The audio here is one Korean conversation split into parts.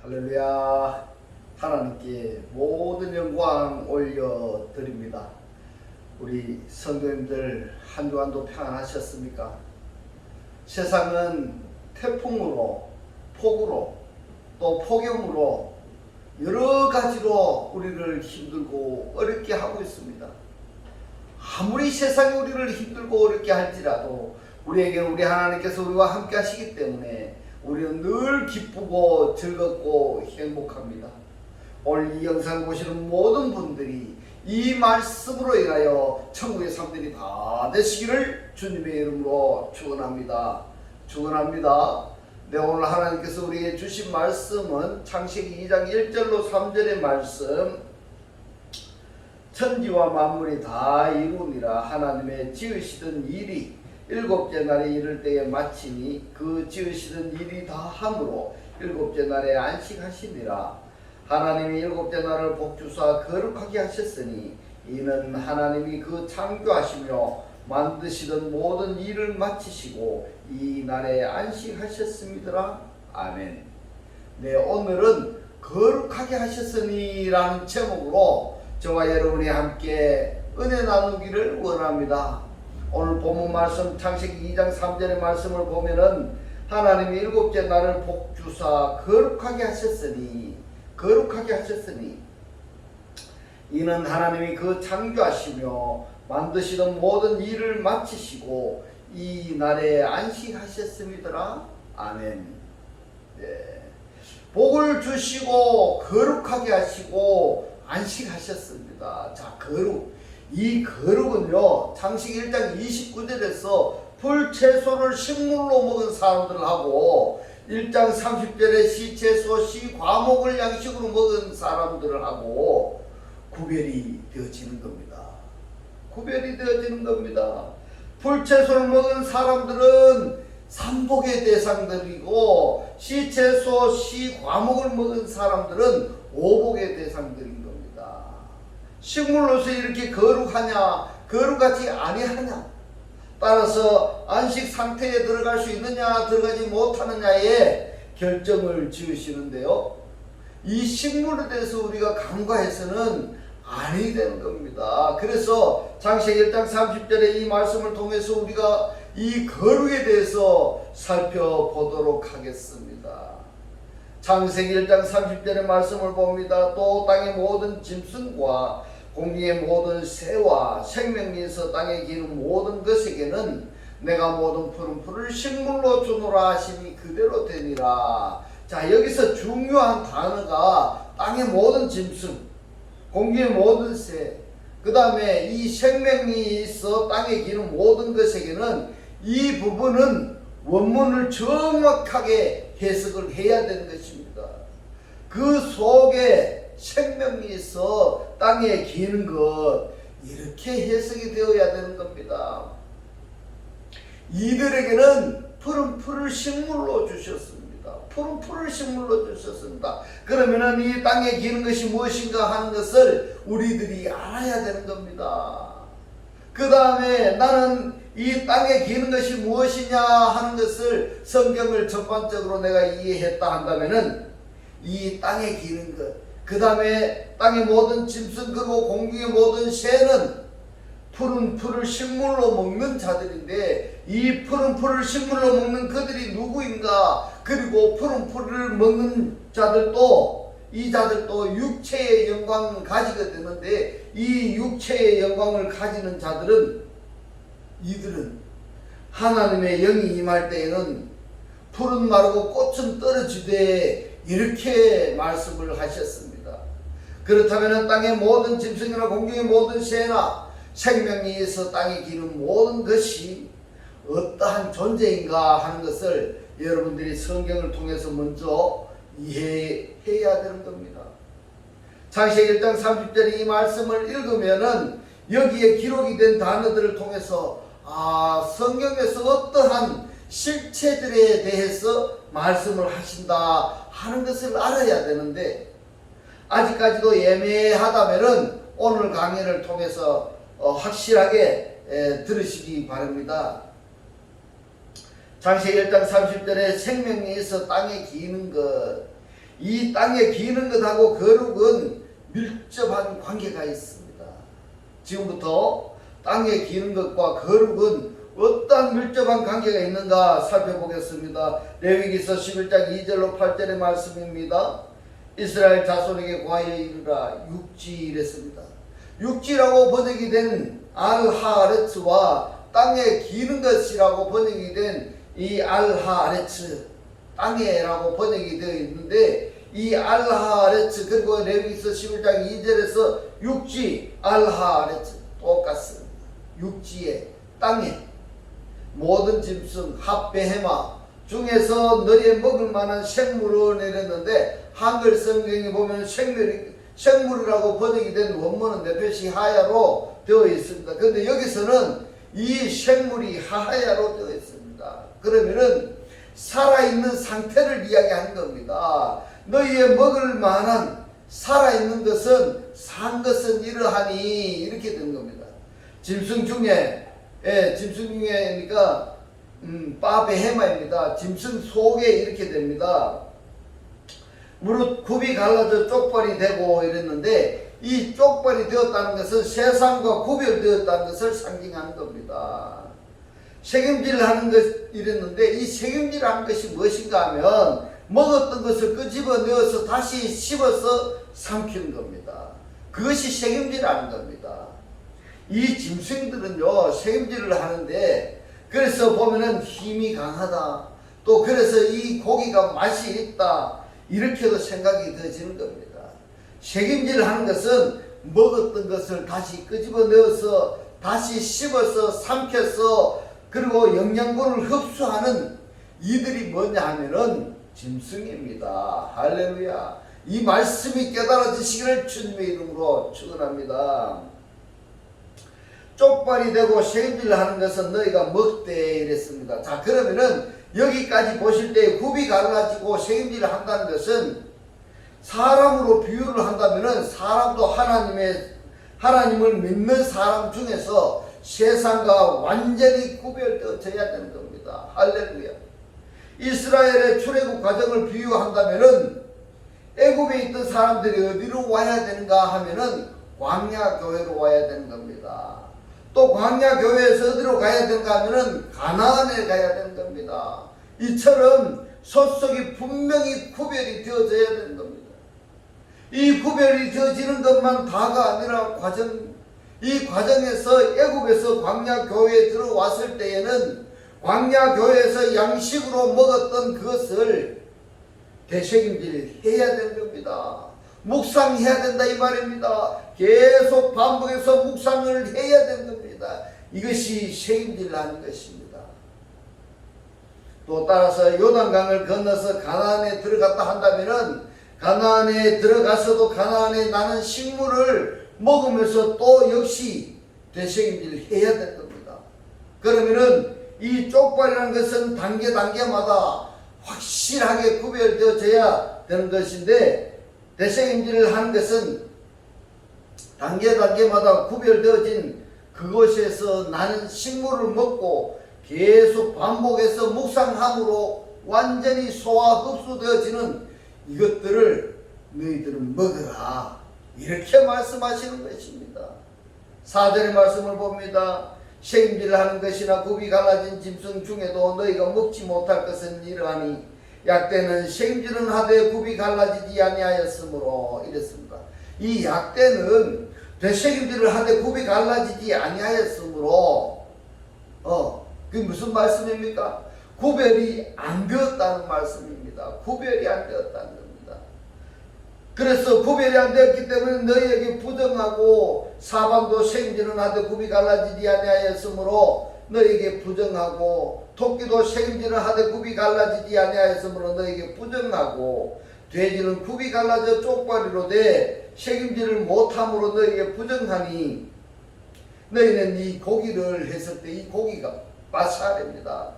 할렐루야. 하나님께 모든 영광 올려드립니다. 우리 성도님들 한 주간도 평안하셨습니까? 세상은 태풍으로, 폭우로, 또 폭염으로 여러 가지로 우리를 힘들고 어렵게 하고 있습니다. 아무리 세상이 우리를 힘들고 어렵게 할지라도 우리에게는 우리 하나님께서 우리와 함께 하시기 때문에 우리는 늘 기쁘고 즐겁고 행복합니다. 오늘 이 영상 보시는 모든 분들이 이 말씀으로 인하여 천국의 삶들이 다 되시기를 주님의 이름으로 축원합니다. 축원합니다. 네, 오늘 하나님께서 우리에게 주신 말씀은 창세기 2장 1절로 3절의 말씀. 천지와 만물이 다 이루니라. 하나님의 지으시던 일이 일곱째 날에 이를 때에 마치니 그 지으시던 일이 다 함으로 일곱째 날에 안식하시니라. 하나님이 일곱째 날을 복주사 거룩하게 하셨으니 이는 하나님이 그 창조하시며 만드시던 모든 일을 마치시고 이 날에 안식하셨음이더라. 아멘. 네, 오늘은 거룩하게 하셨으니 라는 제목으로 저와 여러분이 함께 은혜 나누기를 원합니다. 오늘 본문 말씀 창세기 2장 3절의 말씀을 보면은 하나님이 일곱째 날을 복주사 거룩하게 하셨으니 이는 하나님이 그 창조하시며 만드시던 모든 일을 마치시고 이 날에 안식하셨음이더라. 아멘. 네. 복을 주시고 거룩하게 하시고 안식하셨습니다. 자, 거룩. 이 거룩은요, 창세기 1장 29절에서 풀채소를 식물로 먹은 사람들하고 1장 30절에 시채소, 시과목을 양식으로 먹은 사람들하고 구별이 되어지는 겁니다. 구별이 되어지는 겁니다. 풀채소를 먹은 사람들은 삼복의 대상들이고 시채소, 시과목을 먹은 사람들은 오복의 대상들인 겁니다. 식물로서 이렇게 거룩하냐 거룩하지 아니하냐 따라서 안식 상태에 들어갈 수 있느냐 들어가지 못하느냐에 결정을 지으시는데요, 이 식물에 대해서 우리가 간과해서는 아니 되는 겁니다. 그래서 창세기 1장 30절의 이 말씀을 통해서 우리가 이 거룩에 대해서 살펴보도록 하겠습니다. 창세기 1장 30절의 말씀을 봅니다. 또 땅의 모든 짐승과 공중의 모든 새와 생명에서 땅에 기는 모든 것에게는 내가 모든 푸른 풀을 식물로 주노라 하심이 그대로 되니라. 자, 여기서 중요한 단어가 땅의 모든 짐승, 공중의 모든 새, 그 다음에 이 생명이 있어 땅에 기는 모든 것에게는 이 부분은 원문을 정확하게 해석을 해야 되는 것입니다. 그 속에 생명이 있어 땅에 기는 것, 이렇게 해석이 되어야 되는 겁니다. 이들에게는 푸른 풀을 식물로 주셨습니다. 푸른 풀을 식물로 주셨습니다. 그러면은 이 땅에 기는 것이 무엇인가 하는 것을 우리들이 알아야 되는 겁니다. 그 다음에 나는 이 땅에 기는 것이 무엇이냐 하는 것을 성경을 전반적으로 내가 이해했다 한다면은 이 땅에 기는 것, 그 다음에 땅의 모든 짐승 그리고 공중의 모든 새는 푸른 풀을 식물로 먹는 자들인데 이 푸른 풀을 식물로 먹는 그들이 누구인가, 그리고 푸른 풀을 먹는 자들도 이 자들도 육체의 영광을 가지게 되는데 이 육체의 영광을 가지는 자들은 이들은 하나님의 영이 임할 때에는 풀은 마르고 꽃은 떨어지되 이렇게 말씀을 하셨습니다. 그렇다면 땅의 모든 짐승이나 공중의 모든 새나 생명이 있어 땅에 기는 모든 것이 어떠한 존재인가 하는 것을 여러분들이 성경을 통해서 먼저 이해해야 되는 겁니다. 창세기 1장 30절의 이 말씀을 읽으면은 여기에 기록이 된 단어들을 통해서 성경에서 어떠한 실체들에 대해서 말씀을 하신다 하는 것을 알아야 되는데 아직까지도 애매하다면은 오늘 강의를 통해서 확실하게 들으시기 바랍니다. 창세기 1장 30절에 생명이 있어 땅에 기는 것, 이 땅에 기는 것하고 거룩은 밀접한 관계가 있습니다. 지금부터 땅에 기는 것과 거룩은 어떤 밀접한 관계가 있는가 살펴보겠습니다. 레위기서 11장 2절로 8절의 말씀입니다. 이스라엘 자손에게 과에 이르라 육지 이랬습니다. 육지라고 번역이 된 알하아레츠와 땅에 기는 것이라고 번역이 된 이 알하아레츠 땅에라고 번역이 되어 있는데, 이 알하아레츠 그리고 레위기서 11장 2절에서 육지 알하아레츠 똑같습니다. 육지에 땅에 모든 짐승 핫베헤마 중에서 너희의 먹을 만한 생물을 내렸는데, 한글 성경에 보면 생물이라고 번역이 된 원문은 네페시 하야로 되어 있습니다. 그런데 여기서는 이 생물이 하야로 되어 있습니다. 그러면은 살아있는 상태를 이야기하는 겁니다. 너희의 먹을 만한 살아있는 것은 산 것은 이러하니 이렇게 된 겁니다. 짐승 중에 그러니까 빠베헤마입니다. 짐승 속에 이렇게 됩니다. 무릇 굽이 갈라져 쪽발이 되고 이랬는데, 이 쪽발이 되었다는 것은 세상과 구별되었다는 것을 상징하는 겁니다. 책임질하는 것 이랬는데, 이 책임질하는 것이 무엇인가 하면 먹었던 것을 끄집어내어서 다시 씹어서 삼키는 겁니다. 그것이 책임질하는 겁니다. 이 짐승들은요 책임질을 하는데, 그래서 보면은 힘이 강하다, 또 그래서 이 고기가 맛이 있다, 이렇게도 생각이 되어지는 겁니다. 책임질 하는 것은 먹었던 것을 다시 끄집어내어서 다시 씹어서 삼켜서 그리고 영양분을 흡수하는 이들이 뭐냐 하면은 짐승입니다. 할렐루야. 이 말씀이 깨달아지시기를 주님의 이름으로 축원합니다. 쪽발이 되고 책임질 하는 것은 너희가 먹되 이랬습니다. 자, 그러면은 여기까지 보실 때 굽이 갈라지고 책임질을 한다는 것은 사람으로 비유를 한다면은 사람도 하나님을 믿는 사람 중에서 세상과 완전히 구별되어져야 되는 겁니다. 할렐루야. 이스라엘의 출애굽 과정을 비유한다면은 애굽에 있던 사람들이 어디로 와야 되는가 하면은 광야 교회로 와야 되는 겁니다. 또 광야 교회에서 어디로 가야 되는가 하면은 가나안에 가야 되는 겁니다. 이처럼 소속이 분명히 구별이 되어져야 되는 겁니다. 이 구별이 되어지는 것만 다가 아니라 이 과정에서 애굽에서 광야 교회에 들어왔을 때에는 광야 교회에서 양식으로 먹었던 그것을 되새김질 해야 되는 겁니다. 묵상해야 된다 이 말입니다. 계속 반복해서 묵상을 해야 되는 겁니다. 이것이 책임질라는 것입니다. 또 따라서 요단강을 건너서 가나안에 들어갔다 한다면은 가나안에 들어가서도 가나안에 나는 식물을 먹으면서 또 역시 되새김질 해야 될 겁니다. 그러면은 이 쪽발이라는 것은 단계마다 확실하게 구별되어져야 되는 것인데, 되새김질을 하는 것은 단계마다 구별되어진 그곳에서 나는 식물을 먹고 계속 반복해서 묵상함으로 완전히 소화 흡수되어지는 이것들을 너희들은 먹어라, 이렇게 말씀하시는 것입니다. 4절의 말씀을 봅니다. 책임질 하는 것이나 굽이 갈라진 짐승 중에도 너희가 먹지 못할 것은 이러하니 약대는 책임질은 하되 굽이 갈라지지 아니하였으므로 이랬습니다. 이 약대는 되책임질을 하되 굽이 갈라지지 아니하였으므로 그게 무슨 말씀입니까? 구별이 안 되었다는 말씀입니다. 구별이 안 되었다는 겁니다. 그래서 구별이 안 되었기 때문에 너희에게 부정하고 사방도 책임질은 하되 굽이 갈라지지 아니하였으므로 너희에게 부정하고 토끼도 책임질은 하되 굽이 갈라지지 아니하였으므로 너희에게 부정하고 돼지는 굽이 갈라져 쪽발이로 돼 책임질을 못함으로 너희에게 부정하니 너희는 이 고기를 했을 때 이 고기가 바살입니다.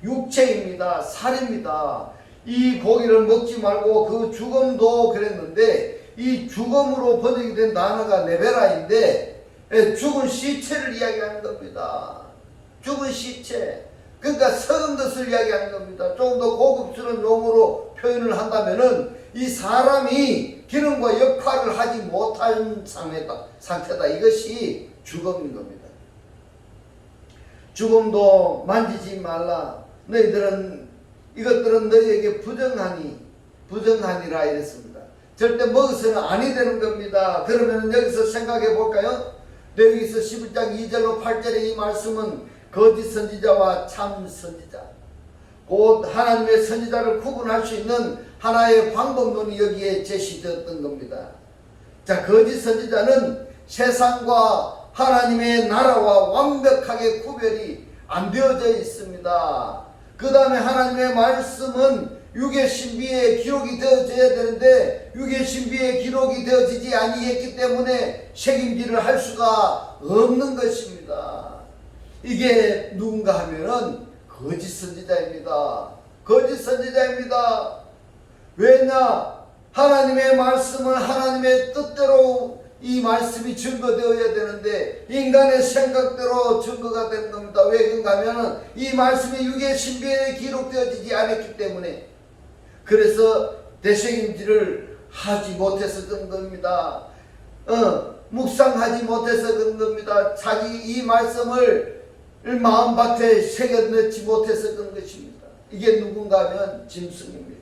육체입니다. 살입니다. 이 고기를 먹지 말고 그 죽음도 그랬는데 이 죽음으로 번역이 된 단어가 네베라인데 죽은 시체를 이야기하는 겁니다. 죽은 시체. 그러니까 썩은 것을 이야기하는 겁니다. 조금 더 고급스러운 용어로 표현을 한다면은 이 사람이 기능과 역할을 하지 못한 상태다. 이것이 죽음인 겁니다. 죽음도 만지지 말라. 이것들은 너희에게 부정하니라 이랬습니다. 절대 먹어서는 아니 되는 겁니다. 그러면 여기서 생각해 볼까요? 레위기서 11장 2절로 8절의 이 말씀은 거짓 선지자와 참 선지자, 곧 하나님의 선지자를 구분할 수 있는 하나의 방법론이 여기에 제시되었던 겁니다. 자, 거짓 선지자는 세상과 하나님의 나라와 완벽하게 구별이 안 되어져 있습니다. 그 다음에 하나님의 말씀은 육의 신비에 기록이 되어져야 되는데 육의 신비에 기록이 되어지지 아니했기 때문에 책임질을 할 수가 없는 것입니다. 이게 누군가 하면은 거짓 선지자입니다. 거짓 선지자입니다. 왜냐? 하나님의 말씀은 하나님의 뜻대로 이 말씀이 증거되어야 되는데 인간의 생각대로 증거가 되는 겁니다. 왜 그런가 하면은 이 말씀이 육의 신비에 기록되어지지 않았기 때문에, 그래서 대책임질을 하지 못해서 그런 겁니다. 묵상하지 못해서 그런 겁니다. 자기 이 말씀을 마음밭에 새겨넣지 못해서 그런 것입니다. 이게 누군가 하면 짐승입니다.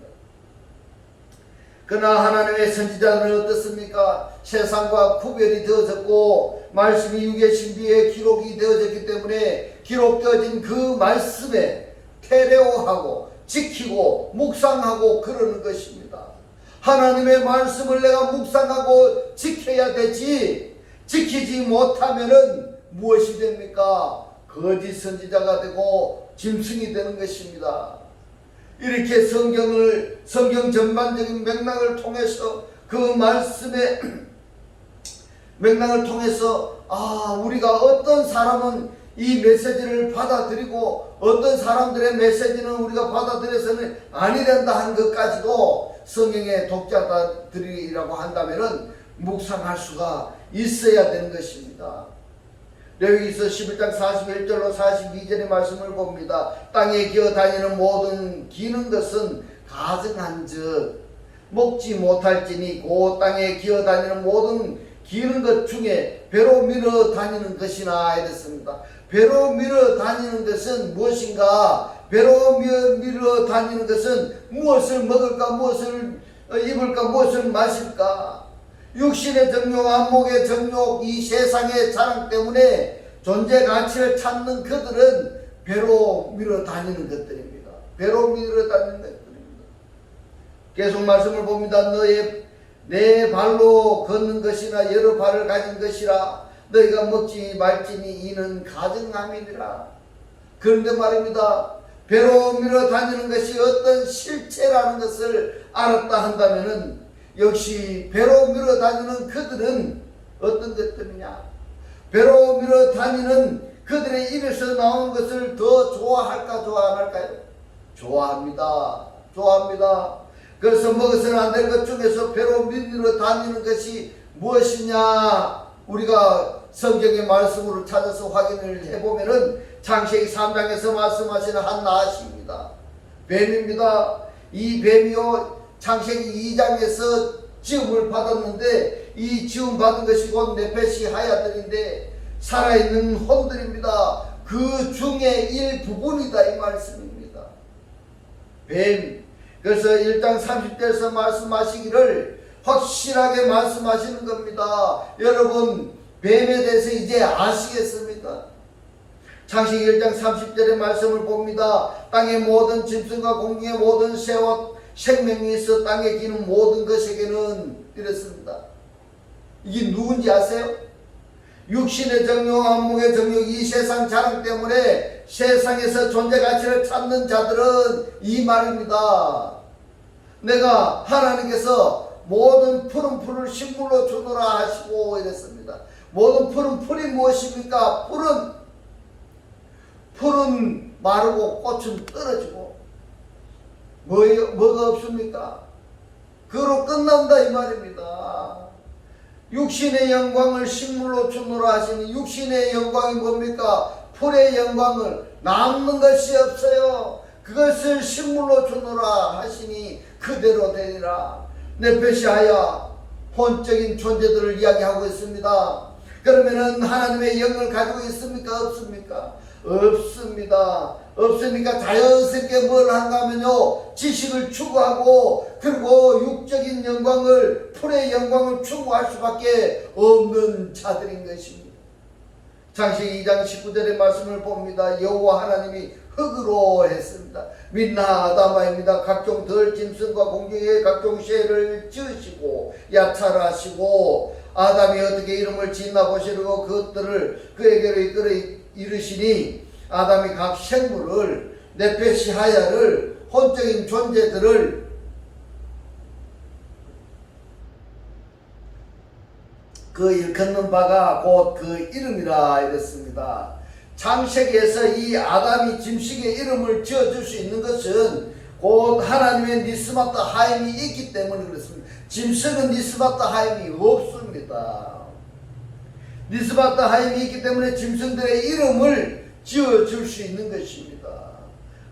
그러나 하나님의 선지자는 어떻습니까? 세상과 구별이 되어졌고 말씀이 육의 신비에 기록이 되어졌기 때문에 기록되어진 그 말씀에 테레오하고 지키고 묵상하고 그러는 것입니다. 하나님의 말씀을 내가 묵상하고 지켜야 되지, 지키지 못하면은 무엇이 됩니까? 거짓 선지자가 되고 짐승이 되는 것입니다. 이렇게 성경 전반적인 맥락을 통해서 그 말씀의 맥락을 통해서 우리가 어떤 사람은 이 메시지를 받아들이고 어떤 사람들의 메시지는 우리가 받아들여서는 아니 된다 하는 것까지도 성경의 독자들이라고 한다면은 묵상할 수가 있어야 되는 것입니다. 레위기서 11장 41절로 42절의 말씀을 봅니다. 땅에 기어다니는 모든 기는 것은 가증한즉 먹지 못할지니 곧 땅에 기어다니는 모든 기는 것 중에 배로 밀어 다니는 것이나 이랬습니다. 배로 밀어 다니는 것은 무엇인가? 배로 밀어 다니는 것은 무엇을 먹을까, 무엇을 입을까, 무엇을 마실까? 육신의 정욕, 안목의 정욕, 이 세상의 자랑 때문에 존재 가치를 찾는 그들은 배로 밀어 다니는 것들입니다. 배로 밀어 다니는 것들입니다. 계속 말씀을 봅니다. 내 발로 걷는 것이나 여러 발을 가진 것이라 너희가 먹지 말지니 이는 가증함이니라. 그런데 말입니다. 배로 밀어 다니는 것이 어떤 실체라는 것을 알았다 한다면은 역시 배로 밀어 다니는 그들은 어떤 것들이냐? 배로 밀어 다니는 그들의 입에서 나오는 것을 더 좋아할까, 좋아 안 할까요? 좋아합니다. 좋아합니다. 그래서 먹어서는 안 될 것 중에서 배로 밀어 다니는 것이 무엇이냐? 우리가 성경의 말씀으로 찾아서 확인을 해보면은 창세기 3장에서 말씀하시는 한 나시입니다. 뱀입니다. 이 뱀이요, 창세기 2장에서 지음을 받았는데 이 지음 받은 것이 곧 네페시 하야들인데 살아있는 혼들입니다. 그 중에 일부분이다 이 말씀입니다. 뱀. 그래서 1장 30절에서 말씀하시기를 확실하게 말씀하시는 겁니다. 여러분 뱀에 대해서 이제 아시겠습니까? 창세기 1장 30절의 말씀을 봅니다. 땅의 모든 짐승과 공중의 모든 새와 생명이 있어 땅에 기는 모든 것에게는 이랬습니다. 이게 누군지 아세요? 육신의 정욕, 안목의 정욕, 이 세상 자랑 때문에 세상에서 존재 가치를 찾는 자들은 이 말입니다. 내가 하나님께서 모든 푸른 풀을 식물로 주노라 하시고 이랬습니다. 모든 푸른 풀이 무엇입니까? 풀은 마르고 꽃은 떨어지고 뭐가 없습니까? 그로 끝난다 이 말입니다. 육신의 영광을 식물로 주노라 하시니 육신의 영광이 뭡니까? 풀의 영광을 남는 것이 없어요. 그것을 식물로 주노라 하시니 그대로 되리라. 네페시하야 혼적인 존재들을 이야기하고 있습니다. 그러면은 하나님의 영을 가지고 있습니까? 없습니까? 없습니다. 없으니까 자연스럽게 뭘 한가 하면요, 지식을 추구하고 그리고 육적인 영광을, 풀의 영광을 추구할 수밖에 없는 자들인 것입니다. 창세기 2장 19절의 말씀을 봅니다. 여호와 하나님이 흙으로 했습니다. 민나 아담아입니다. 각종 덜 짐승과 공중의 각종 새를 지으시고 야찰하시고, 아담이 어떻게 이름을 짓나 보시려고 그것들을 그에게로 이끌어 이르시니, 아담이 각 생물을, 네페시하야를, 혼적인 존재들을 그 일컫는 바가 곧 그 이름이라 이랬습니다. 창세기에서 이 아담이 짐승의 이름을 지어줄 수 있는 것은 곧 하나님의 니스마타 하임이 있기 때문에 그렇습니다. 짐승은 니스마타 하임이 없습니다. 니스마타 하임이 있기 때문에 짐승들의 이름을 지어줄 수 있는 것입니다.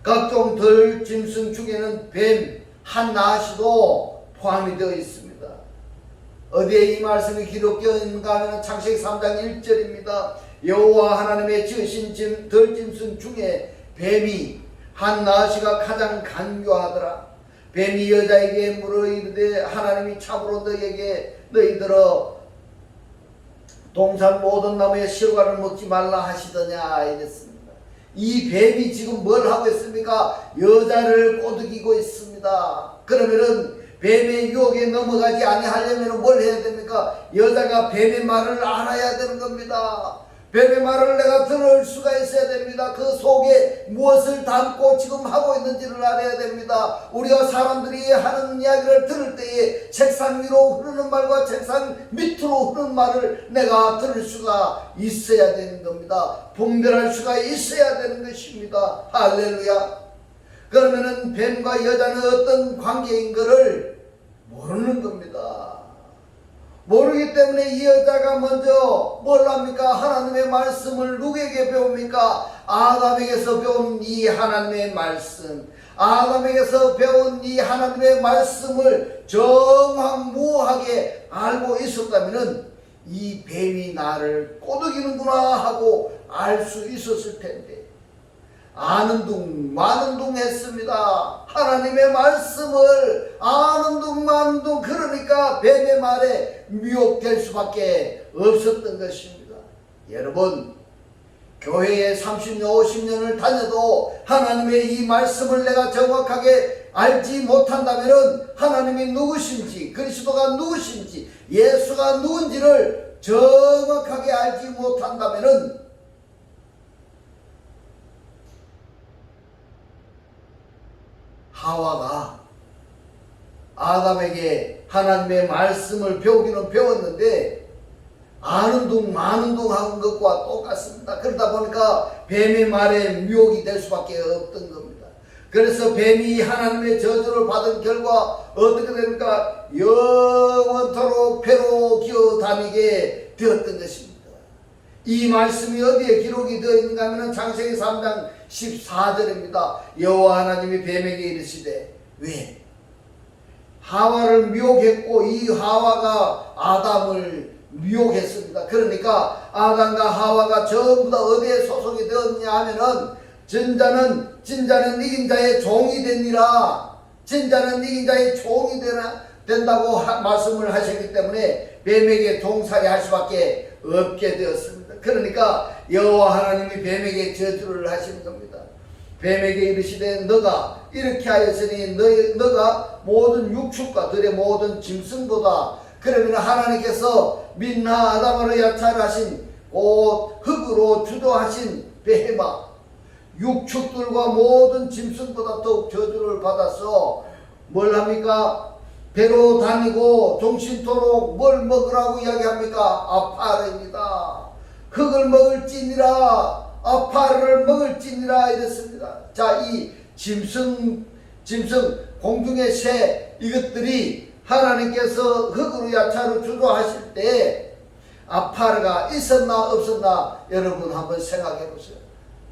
각종 덜 짐승 중에는 뱀, 한나시도 포함이 되어 있습니다. 어디에 이 말씀이 기록되어 있는가 하면 창세기 3장 1절입니다. 여호와 하나님의 지으신 덜 짐승 중에 뱀이 한나시가 가장 간교하더라. 뱀이 여자에게 물어 이르되 하나님이 참으로 너희들어 동산 모든 나무의 실과를 먹지 말라 하시더냐 이랬습니다. 이 뱀이 지금 뭘 하고 있습니까? 여자를 꼬드기고 있습니다. 그러면은 뱀의 유혹에 넘어가지 아니하려면 뭘 해야 됩니까? 여자가 뱀의 말을 알아야 되는 겁니다. 뱀의 말을 내가 들을 수가 있어야 됩니다. 그 속에 무엇을 담고 지금 하고 있는지를 알아야 됩니다. 우리가 사람들이 하는 이야기를 들을 때에 책상 위로 흐르는 말과 책상 밑으로 흐르는 말을 내가 들을 수가 있어야 되는 겁니다. 분별할 수가 있어야 되는 것입니다. 할렐루야. 그러면은 뱀과 여자는 어떤 관계인 것을 모르는 겁니다. 모르기 때문에 이 여자가 먼저 뭘 합니까? 하나님의 말씀을 누구에게 배웁니까? 아담에게서 배운 이 하나님의 말씀. 아담에게서 배운 이 하나님의 말씀을 정확무하게 알고 있었다면 이 뱀이 나를 꼬드기는구나 하고 알 수 있었을 텐데, 아는 둥 마는 둥 했습니다. 하나님의 말씀을 아는 둥 마는 둥, 그러니까 뱀의 말에 미혹될 수밖에 없었던 것입니다. 여러분, 교회에 30년 50년을 다녀도 하나님의 이 말씀을 내가 정확하게 알지 못한다면 하나님이 누구신지, 그리스도가 누구신지, 예수가 누군지를 정확하게 알지 못한다면 하와가 아담에게 하나님의 말씀을 배우기는 배웠는데 아는 둥 마는 둥 하는 것과 똑같습니다. 그러다 보니까 뱀의 말에 미혹이 될 수밖에 없던 겁니다. 그래서 뱀이 하나님의 저주를 받은 결과 어떻게 됩니까? 영원토록 배로 기어 다니게 되었던 것입니다. 이 말씀이 어디에 기록이 되어 있는가 하면 창세기 3장 14절입니다. 여호와 하나님이 뱀에게 이르시되, 왜? 하와를 미혹했고 이 하와가 아담을 미혹했습니다. 그러니까 아담과 하와가 전부 다 어디에 소속이 되었냐 하면은 진자는 이긴 자의 종이 되니라. 진자는 이긴 자의 종이 된다고 말씀을 하셨기 때문에 뱀에게 종살이 할 수밖에 없게 되었습니다. 그러니까 여호와 하나님이 뱀에게 저주를 하시는 겁니다. 뱀에게 이르시되 너가 이렇게 하였으니 너가 모든 육축과 들의 모든 짐승보다, 그러면 하나님께서 민나 아담으로 야찰하신 곧 흙으로 주도하신 베헤마 육축들과 모든 짐승보다 더욱 저주를 받아서 뭘 합니까? 배로 다니고 종신토록 뭘 먹으라고 이야기합니까? 아파르입니다. 흙을 먹을지니라, 아파르를 먹을지니라 이랬습니다. 자, 이 짐승, 공중의 새, 이것들이 하나님께서 흙으로 야차로 주도하실 때 아파르가 있었나 없었나 여러분 한번 생각해 보세요.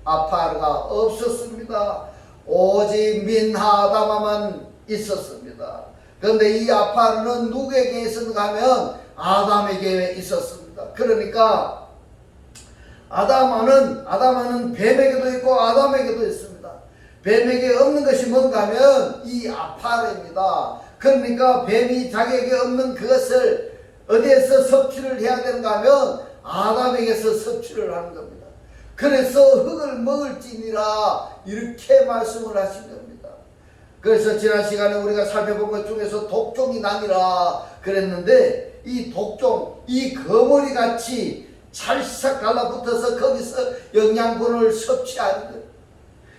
아파르가 없었습니다. 오직 민하다마만 있었습니다. 그런데 이 아파르는 누구에게 있었는가 하면 아담에게 있었습니다. 그러니까 아담은 뱀에게도 있고 아담에게도 있습니다. 뱀에게 없는 것이 뭔가 하면 이 아파르입니다. 그러니까 뱀이 자기에게 없는 그것을 어디에서 섭취를 해야 되는가 하면 아담에게서 섭취를 하는 겁니다. 그래서 흙을 먹을지니라 이렇게 말씀을 하신 겁니다. 그래서 지난 시간에 우리가 살펴본 것 중에서 독종이 나니라 그랬는데 이 독종, 이 거머리 같이 찰싹 달라붙어서 거기서 영양분을 섭취하는 것,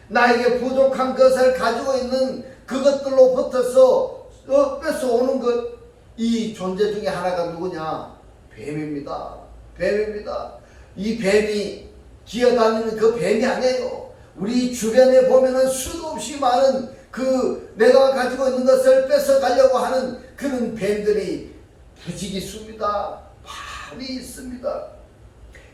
나에게 부족한 것을 가지고 있는 그것들로 붙어서 뺏어오는 것, 이 존재 중에 하나가 누구냐? 뱀입니다. 뱀입니다. 이 뱀이 기어다니는 그 뱀이 아니에요. 우리 주변에 보면은 수도 없이 많은 그 내가 가지고 있는 것을 뺏어가려고 하는 그런 뱀들이 부지기수입니다. 많이 있습니다.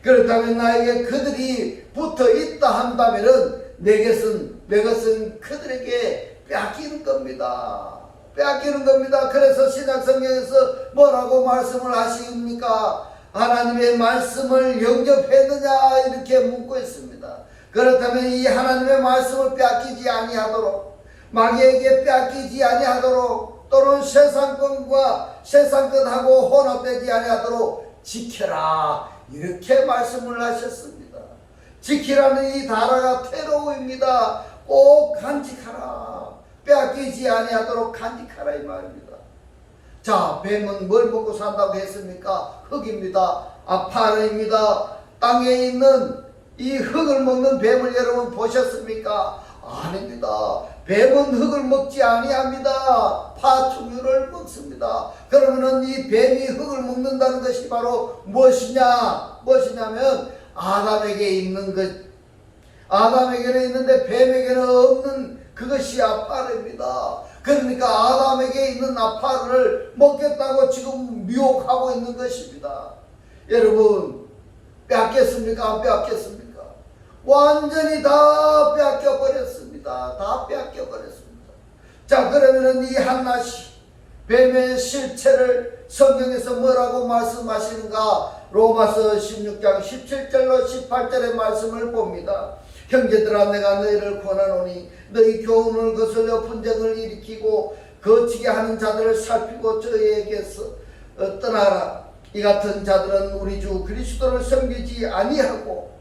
그렇다면 나에게 그들이 붙어 있다 한다면은 내 것은 그들에게 뺏기는 겁니다. 뺏기는 겁니다. 그래서 신약성경에서 뭐라고 말씀을 하십니까? 하나님의 말씀을 영접했느냐 이렇게 묻고 있습니다. 그렇다면 이 하나님의 말씀을 뺏기지 아니하도록, 마귀에게 뺏기지 아니하도록, 또는 세상권과 세상것하고 혼합되지 아니하도록 지켜라 이렇게 말씀을 하셨습니다. 지키라는 이 단어가 테러입니다. 꼭 간직하라, 뺏기지 아니하도록 간직하라 이 말입니다. 자, 뱀은 뭘 먹고 산다고 했습니까? 흙입니다. 아파르입니다. 땅에 있는 이 흙을 먹는 뱀을 여러분 보셨습니까? 아닙니다. 뱀은 흙을 먹지 아니합니다. 파충류를 먹습니다. 그러면은 이 뱀이 흙을 먹는다는 것이 바로 무엇이냐면 아담에게 있는 것, 아담에게는 있는데 뱀에게는 없는 그것이 아파르입니다. 그러니까 아담에게 있는 아파르를 먹겠다고 지금 미혹하고 있는 것입니다. 여러분, 뺏겠습니까? 안 뺏겠습니까? 완전히 다 뺏겨버렸습니다. 다 뺏겨버렸습니다. 자, 그러면은 이 한나씨 뱀의 실체를 성경에서 뭐라고 말씀하시는가? 로마서 16장 17절로 18절의 말씀을 봅니다. 형제들아, 내가 너희를 권하노니 너희 교훈을 거슬려 분쟁을 일으키고 거치게 하는 자들을 살피고 저희에게서 떠나라. 이 같은 자들은 우리 주 그리스도를 섬기지 아니하고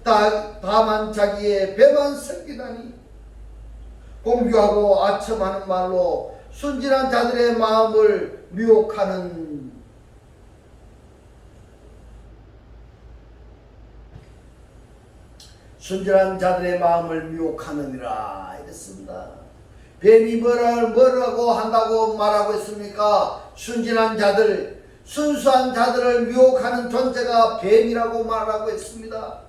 다만 자기의 배만 섬기다니 공교하고 아첨하는 말로 순진한 자들의 마음을 미혹하는 순진한 자들의 마음을 미혹하느니라 이랬습니다. 뱀이 뭐라고 한다고 말하고 있습니까? 순진한 자들, 순수한 자들을 미혹하는 존재가 뱀이라고 말하고 있습니다.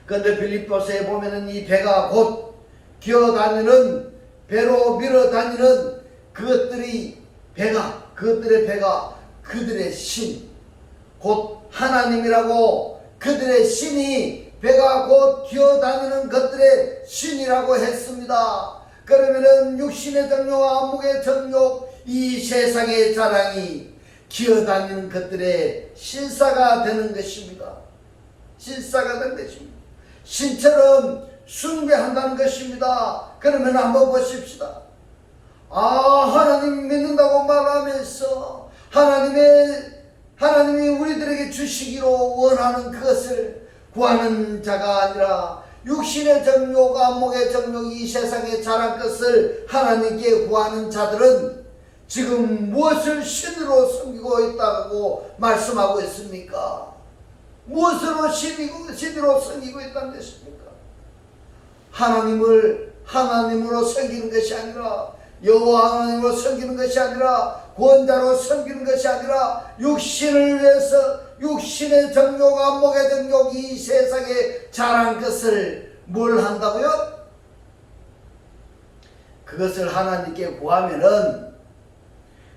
그런데 빌립보서에 보면은 이 배가 곧 기어다니는, 배로 밀어다니는 그것들의 배가 그들의 신, 곧 하나님이라고, 그들의 신이 배가 곧 기어다니는 것들의 신이라고 했습니다. 그러면은 육신의 정욕, 안목의 정욕, 이 세상의 자랑이 기어다니는 것들의 신사가 되는 것입니다. 신사가 되는 것입니다. 신처럼 숭배한다는 것입니다. 그러면 한번 보십시다. 하나님 믿는다고 말하면서 하나님이 우리들에게 주시기로 원하는 그것을 구하는 자가 아니라 육신의 정욕, 안목의 정욕, 이 세상의 자랑 것을 하나님께 구하는 자들은 지금 무엇을 신으로 섬기고 있다고 말씀하고 있습니까? 무엇으로 신으로 섬기고 있다는 것입니까? 하나님으로 섬기는 것이 아니라, 여호와 하나님으로 섬기는 것이 아니라, 구원자로 섬기는 것이 아니라 육신을 위해서 육신의 정욕, 안목의 정욕, 이 세상에 자란 것을 뭘 한다고요? 그것을 하나님께 구하면은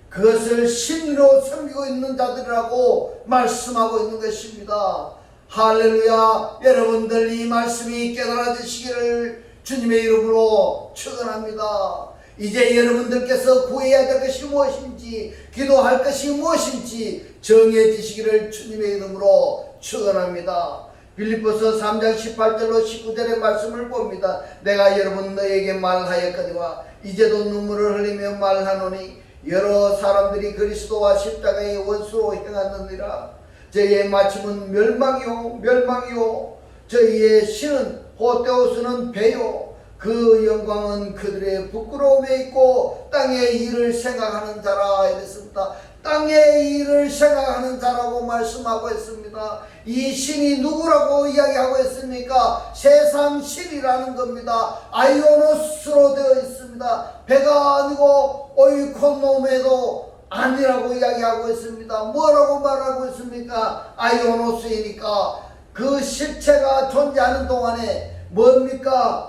그것을 신으로 섬기고 있는 자들이라고 말씀하고 있는 것입니다. 할렐루야. 여러분들 이 말씀이 깨달아지시기를 주님의 이름으로 축원합니다. 이제 여러분들께서 구해야 될 것이 무엇인지, 기도할 것이 무엇인지 정해지시기를 주님의 이름으로 축원합니다. 빌립보서 3장 18절로 19절의 말씀을 봅니다. 내가 여러분 너에게 말하였거니와 이제도 눈물을 흘리며 말하노니 여러 사람들이 그리스도와 십자가의 원수로 행하느니라. 저희의 마침은 멸망이요 저희의 신은 호떼오스는 배요 그 영광은 그들의 부끄러움에 있고 땅의 일을 생각하는 자라. 이랬습니다. 땅의 일을 생각하는 자라고 말씀하고 있습니다. 이 신이 누구라고 이야기하고 있습니까? 세상 신이라는 겁니다. 아이오노스로 되어 있습니다. 배가 아니고 오이코노메도 아니라고 이야기하고 있습니다. 뭐라고 말하고 있습니까? 아이오노스이니까 그 실체가 존재하는 동안에 뭡니까?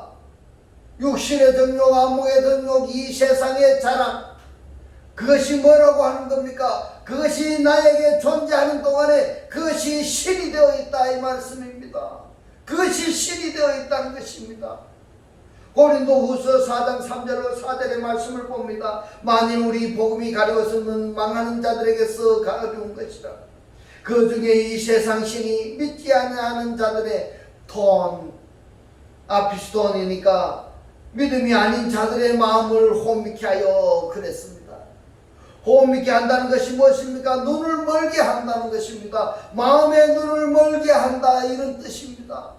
육신의 정욕, 안목의 정욕, 이 세상의 자랑, 그것이 뭐라고 하는 겁니까? 그것이 나에게 존재하는 동안에 그것이 신이 되어 있다 이 말씀입니다. 그것이 신이 되어 있다는 것입니다. 고린도후서 4장 3절로 4절의 말씀을 봅니다. 만일 우리 복음이 가려워서는 망하는 자들에게서 가려운 것이라. 그 중에 이 세상 신이 믿지 않는 자들의 돈, 아피스돈이니까 믿음이 아닌 자들의 마음을 혼미케 하여 그랬습니다. 혼미케 한다는 것이 무엇입니까? 눈을 멀게 한다는 것입니다. 마음의 눈을 멀게 한다 이런 뜻입니다.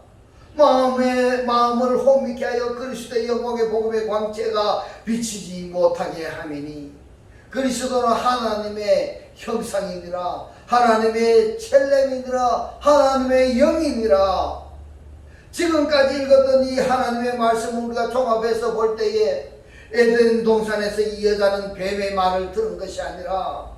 마음을 혼미케 하여 그리스도의 영광의 복음의 광채가 비치지 못하게 하매니 그리스도는 하나님의 형상이니라, 하나님의 첼렘이니라, 하나님의 영이니라. 지금까지 읽었던 이 하나님의 말씀을 우리가 종합해서 볼 때에 에덴 동산에서 이 여자는 뱀의 말을 들은 것이 아니라,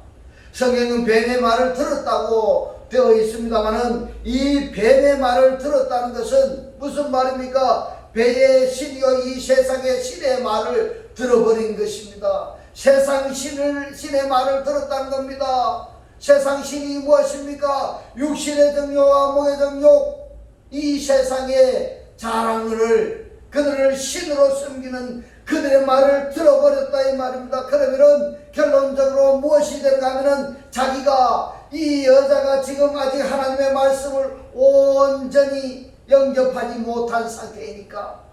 성경은 뱀의 말을 들었다고 되어 있습니다만은 이 뱀의 말을 들었다는 것은 무슨 말입니까? 배의 신이요 이 세상의 신의 말을 들어버린 것입니다. 세상 신의 말을 들었다는 겁니다. 세상 신이 무엇입니까? 육신의 정욕, 안목의 정욕, 이 세상의 자랑을 그들을 신으로 섬기는 그들의 말을 들어버렸다 이 말입니다. 그러면은 결론적으로 무엇이 되는가 하면은 자기가 이 여자가 지금 아직 하나님의 말씀을 온전히 영접하지 못한 상태이니까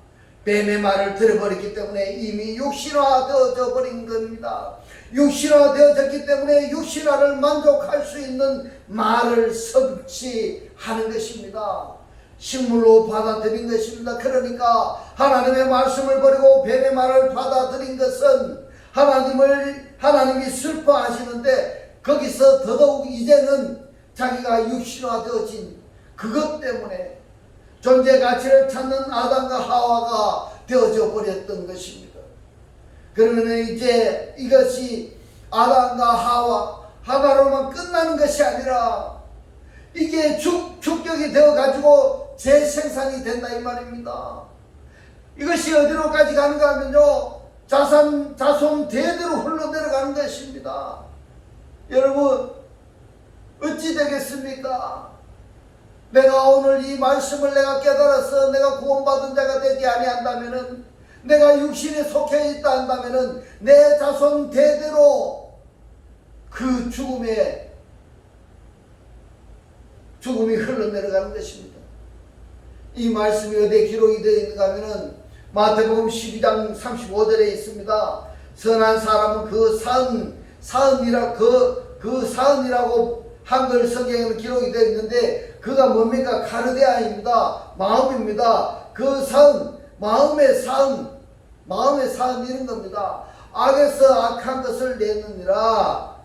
뱀의 말을 들어버렸기 때문에 이미 육신화되어져 버린 겁니다. 육신화되어졌기 때문에 육신화를 만족할 수 있는 말을 성취하는 것입니다. 식물로 받아들인 것입니다. 그러니까 하나님의 말씀을 버리고 뱀의 말을 받아들인 것은 하나님이 슬퍼하시는데 거기서 더더욱 이제는 자기가 육신화되어진 그것 때문에 존재 가치를 찾는 아담과 하와가 되어져 버렸던 것입니다. 그러면 이제 이것이 아담과 하와로만 끝나는 것이 아니라 이게 축적이 되어 가지고 재생산이 된다 이 말입니다. 이것이 어디로까지 가는가 하면요, 자손 대대로 흘러내려가는 것입니다. 여러분 어찌 되겠습니까? 내가 오늘 이 말씀을 내가 깨달아서 내가 구원받은 자가 되지 아니한다면은, 내가 육신에 속해 있다 한다면은 내 자손 대대로 그 죽음이 흘러내려가는 것입니다. 이 말씀이 어디에 기록이 되어 있는가 하면은 마태복음 12장 35절에 있습니다. 선한 사람은 사은이라고 한글 성경에는 기록이 되어 있는데 그가 뭡니까? 카르데아입니다. 마음입니다. 그 사은, 마음의 사은 이런 겁니다. 악에서 악한 것을 내느니라.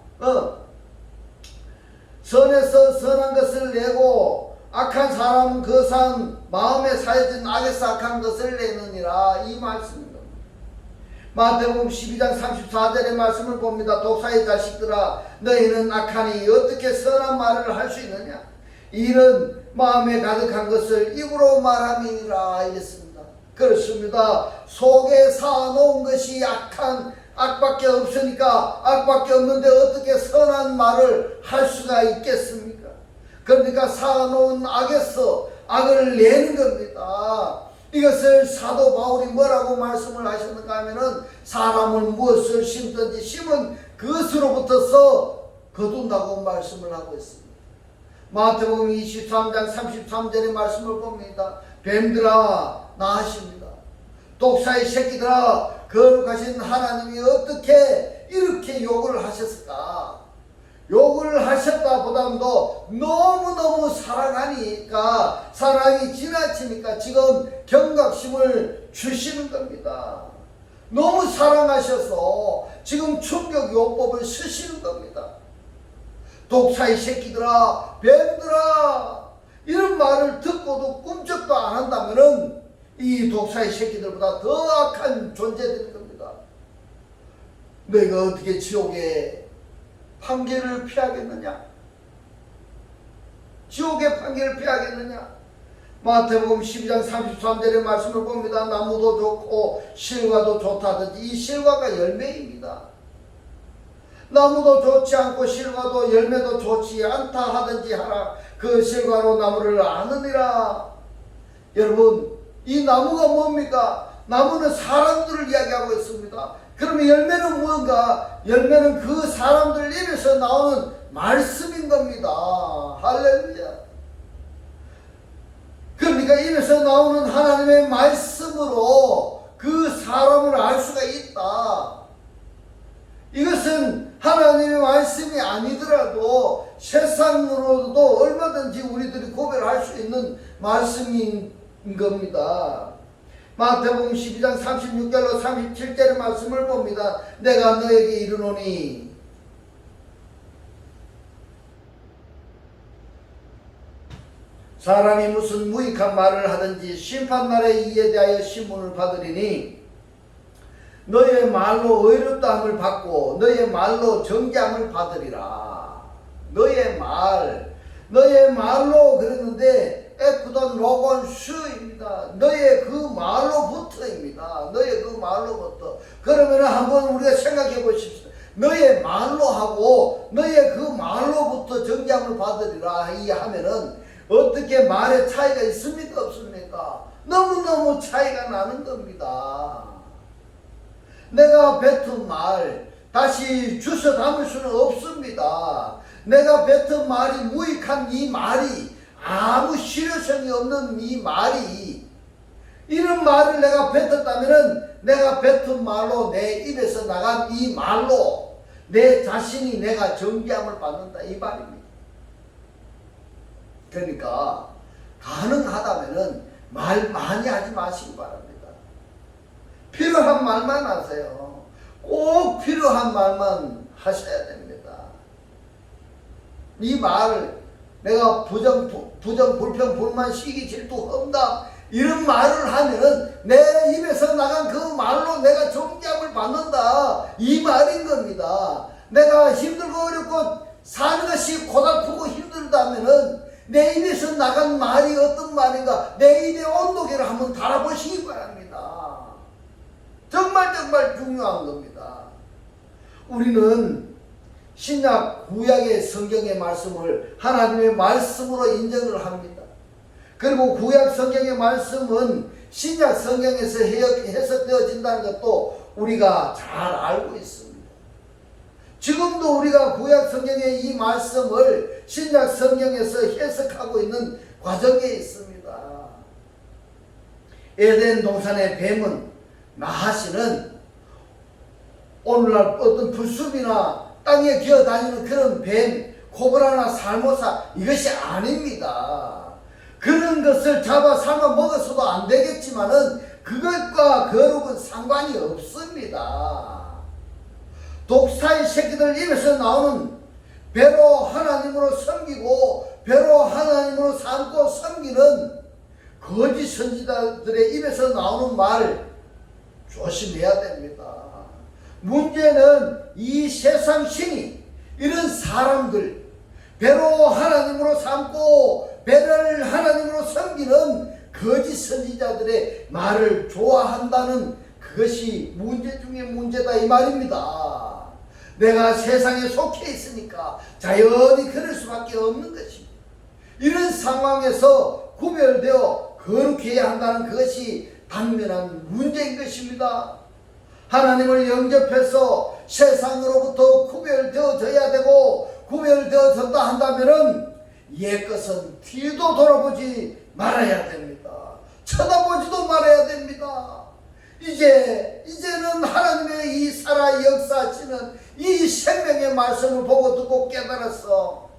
선에서 선한 것을 내고 악한 사람은 그 사은 마음에 사여진 악에서 악한 것을 내느니라 이 말씀입니다. 마태복음 12장 34절의 말씀을 봅니다. 독사의 자식들아 너희는 악하니 어떻게 선한 말을 할 수 있느냐? 이는 마음에 가득한 것을 입으로 말함이니라 이랬습니다. 그렇습니다. 속에 사놓은 것이 악밖에 없으니까 악밖에 없는데 어떻게 선한 말을 할 수가 있겠습니까? 그러니까 사놓은 악에서 악을 내는 겁니다. 이것을 사도 바울이 뭐라고 말씀을 하셨는가 하면은 사람을 무엇을 심든지 심은 그것으로부터서 거둔다고 말씀을 하고 있습니다. 마태복음 23장 33절의 말씀을 봅니다. 뱀들아 나으십니다. 독사의 새끼들아 거룩하신 하나님이 어떻게 이렇게 욕을 하셨을까? 욕을 하셨다 보다도 너무너무 사랑하니까, 사랑이 지나치니까 지금 경각심을 주시는 겁니다. 너무 사랑하셔서 지금 충격요법을 쓰시는 겁니다. 독사의 새끼들아, 뱀들아, 이런 말을 듣고도 꿈쩍도 안 한다면은 이 독사의 새끼들보다 더 악한 존재들인 겁니다. 너희가 어떻게 지옥의 판결을 피하겠느냐? 지옥의 판결을 피하겠느냐? 마태복음 12장 33절의 말씀을 봅니다. 나무도 좋고 실과도 좋다든지 이 실과가 열매입니다. 나무도 좋지 않고 실과도 열매도 좋지 않다 하든지 하라. 그 실과로 나무를 아느니라. 여러분, 이 나무가 뭡니까? 나무는 사람들을 이야기하고 있습니다. 그러면 열매는 뭔가? 열매는 그 사람들 입에서 나오는 말씀인 겁니다. 할렐루야. 그러니까 입에서 나오는 하나님의 말씀으로 그 사람을 알 수가 있다. 이것은 하나님의 말씀이 아니더라도 세상으로도 얼마든지 우리들이 구별할 수 있는 말씀인 겁니다. 마태복음 12장 36절로 37절의 말씀을 봅니다. 내가 너에게 이르노니 사람이 무슨 무익한 말을 하든지 심판날에 이에 대하여 신문을 받으리니 너의 말로 의롭다함을 받고 너의 말로 정죄함을 받으리라. 너의 말로 그랬는데 에쿠돈 로곤 슈입니다. 너의 그 말로부터입니다. 너의 그 말로부터. 그러면 한번 우리가 생각해 보십시오. 너의 말로 하고 너의 그 말로부터 정죄함을 받으리라 이 하면은 어떻게 말의 차이가 있습니까? 없습니까? 너무너무 차이가 나는 겁니다. 내가 뱉은 말 다시 주워 담을 수는 없습니다. 내가 뱉은 말이 무익한 이 말이 아무 실효성이 없는 이 말이 이런 말을 내가 뱉었다면은 내가 뱉은 말로 내 입에서 나간 이 말로 내 자신이 내가 정죄함을 받는다 이 말입니다. 그러니까 가능하다면은 말 많이 하지 마시기 바랍니다. 필요한 말만 하세요. 꼭 필요한 말만 하셔야 됩니다. 이 말 내가 부정, 불평, 불만, 시기, 질투, 험담 이런 말을 하면은 내 입에서 나간 그 말로 내가 정죄함을 받는다 이 말인 겁니다. 내가 힘들고 어렵고 사는 것이 고달프고 힘들다면은 내 입에서 나간 말이 어떤 말인가 내 입의 온도계를 한번 달아보시기 바랍니다. 정말 중요한 겁니다. 우리는 신약 구약의 성경의 말씀을 하나님의 말씀으로 인정을 합니다. 그리고 구약 성경의 말씀은 신약 성경에서 해석되어진다는 것도 우리가 잘 알고 있습니다. 지금도 우리가 구약 성경의 이 말씀을 신약 성경에서 해석하고 있는 과정에 있습니다. 에덴 동산의 뱀은 나하시는 오늘날 어떤 불숲이나 땅에 기어다니는 그런 뱀, 코브라나 살모사 이것이 아닙니다. 그런 것을 잡아 삶아 먹어서도 안 되겠지만은 그것과 거룩은 상관이 없습니다. 독사의 새끼들 입에서 나오는 배로 하나님으로 섬기고 배로 하나님으로 삼고 섬기는 거짓 선지자들의 입에서 나오는 말 조심해야 됩니다. 문제는 이 세상 신이 이런 사람들 배로 하나님으로 삼고 배를 하나님으로 섬기는 거짓 선지자들의 말을 좋아한다는 그것이 문제 중에 문제다 이 말입니다. 내가 세상에 속해 있으니까 자연히 그럴 수밖에 없는 것입니다. 이런 상황에서 구별되어 거룩해야 한다는 그것이 당면한 문제인 것입니다. 하나님을 영접해서 세상으로부터 구별되어져야 되고, 구별되어졌다 한다면은 옛것은 뒤도 돌아보지 말아야 됩니다. 쳐다보지도 말아야 됩니다. 이제는 하나님의 이 살아 역사하시는 이 생명의 말씀을 보고 듣고 깨달았어.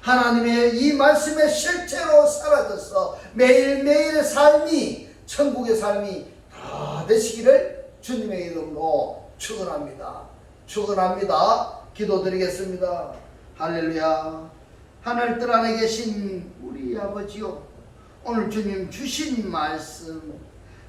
하나님의 이 말씀의 실체로 사라져서 매일매일의 삶이 천국의 삶이 다 되시기를 주님의 이름으로 축원합니다. 축원합니다. 기도드리겠습니다. 할렐루야. 하늘들 안에 계신 우리 아버지요, 오늘 주님 주신 말씀,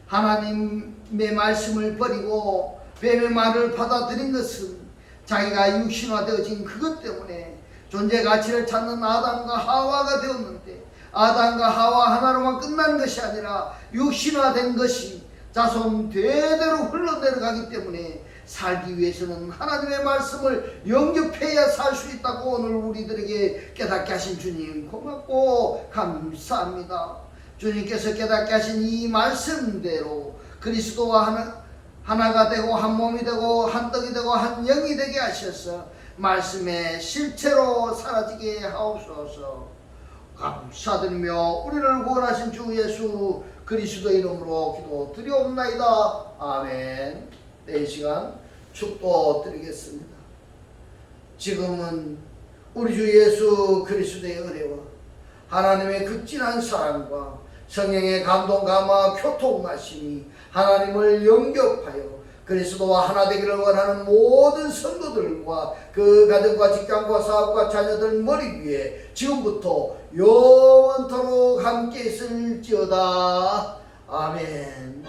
하나님의 말씀을 버리고 뱀의 말을 받아들인 것은 자기가 육신화되어진 그것 때문에 존재 가치를 찾는 아담과 하와가 되었는데, 아담과 하와 하나로만 끝나는 것이 아니라 육신화된 것이 자손 대대로 흘러내려가기 때문에 살기 위해서는 하나님의 말씀을 영접해야 살 수 있다고 오늘 우리들에게 깨닫게 하신 주님 고맙고 감사합니다. 주님께서 깨닫게 하신 이 말씀대로 그리스도와 하나가 되고 한 몸이 되고 한 떡이 되고 한 영이 되게 하셔서 말씀의 실체로 사라지게 하옵소서. 감사드리며 우리를 구원하신 주 예수 그리스도 이름으로 기도 드리옵나이다. 아멘. 네, 이 시간 축도 드리겠습니다. 지금은 우리 주 예수 그리스도의 은혜와 하나님의 극진한 사랑과 성령의 감동 감화 교통하심이 하나님을 영접하여 그리스도와 하나 되기를 원하는 모든 성도들과 그 가정과 직장과 사업과 자녀들 머리 위에 지금부터 영원토록 함께 있을지어다. 아멘.